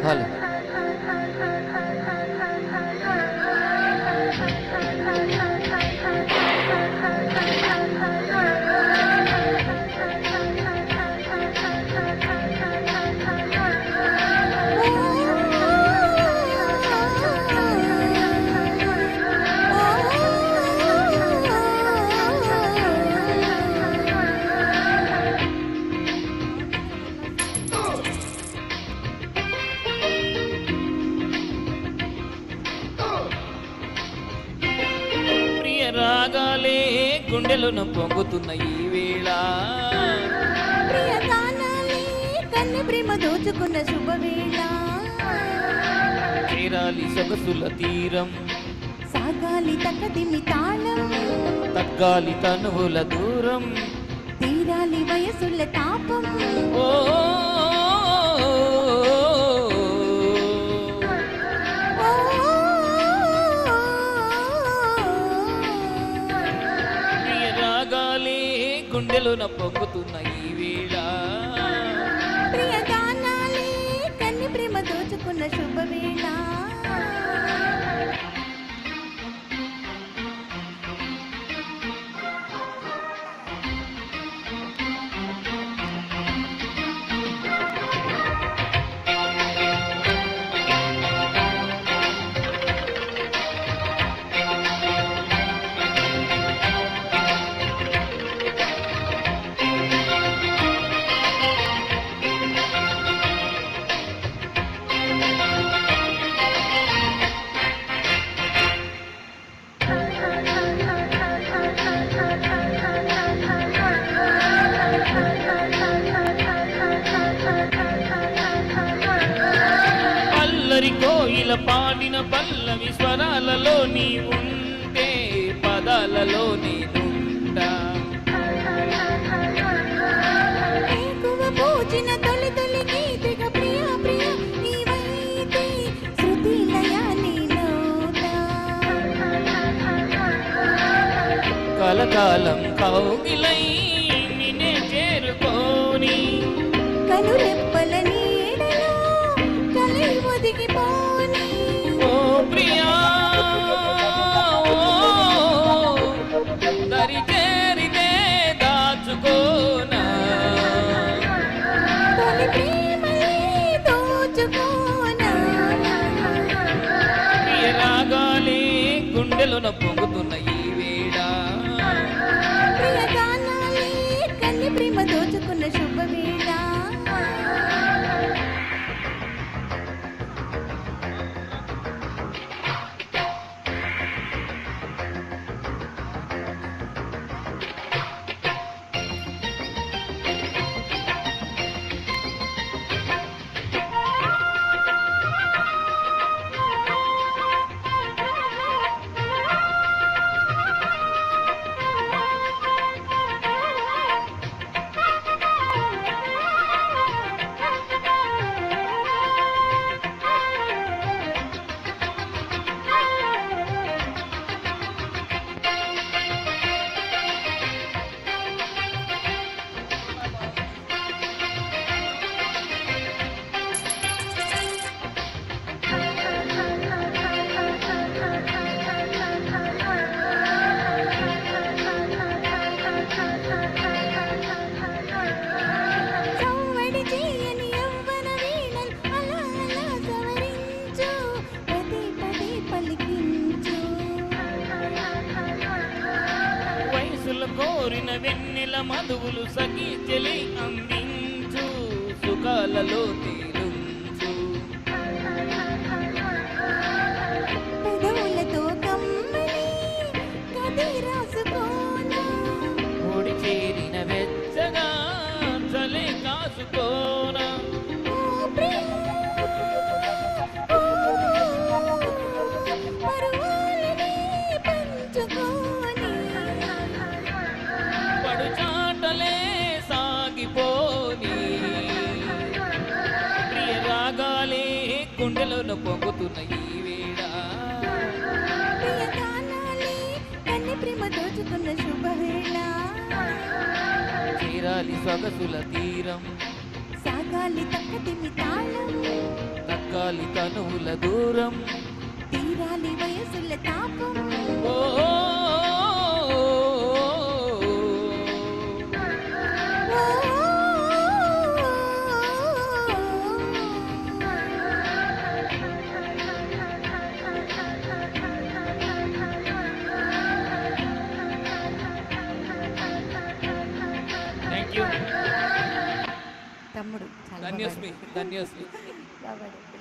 Hello. రాగాలే గుండెలను పొంగుతున్న ఈ వేళ, ప్రియగానాలే కన్ను ప్రేమ దోచుకున్న శుభవేళ, చేరాలి సొగసుల తీరం, సాగాలి తక్కదిమి తాళం, తగ్గాలి తనువుల దూరం, తీరాలి వయసుల తాపం. ఓ గుండెలోన పొంగుతున్న ఈ వేళ, ప్రియగానాలే కన్ను ప్రేమ దోచుకున్న శుభవేళ. కోయిల పాడిన పల్లవి స్వరాలలో నీ ఉంటే పదాలలో నేనుంటా, పూచిన తొలి తొలి గీతిగా ప్రియా ప్రియా నీవైతే శృతి లయాలి నోతా, కలకాలం కౌగిలై నిన్నే చేరుకోని, కనురెప్పల నీడలో కలై ఒదిగిపోని. ఓ ప్రియా దరి చేరితే దాచుకోనా, తొలి ప్రేమలే దోచుకోనా. ప్రియ రాగాలే గుండెలోన పొంగుతున్న ఈ వేళ, ప్రియగానాలే కన్ని ప్రేమ దోచుకున్న శుభవేళ. కోరిన వెన్నెల మధువులు సఖీ చెలి అందించు, సుఖాలలో తీరుంచు, పెదవులతో కమ్మని కథ రాసుకోనా, ఓడి చేరిన వెచ్చగా చలి కాసుకోనా, పడుచాటలే సాగిపోని, ప్రియ రాగాలే గుండెలోన పొంగుతున్న ఈ వేళ, ప్రియగానాలే కన్ని ప్రేమ దోచుకున్న శుభవేళ. చేరాలి సొగసుల తీరం, సాగాలి తక్కతిమి తాళం, తక్కాలి తనువుల దూరం. తీరాలి వయసుల తాపం. ఓ థ్యాంక్ యూ. తమ్ముడు చాలా ధన్యోస్మి ధన్యోస్మి. బాగా పాడాడు.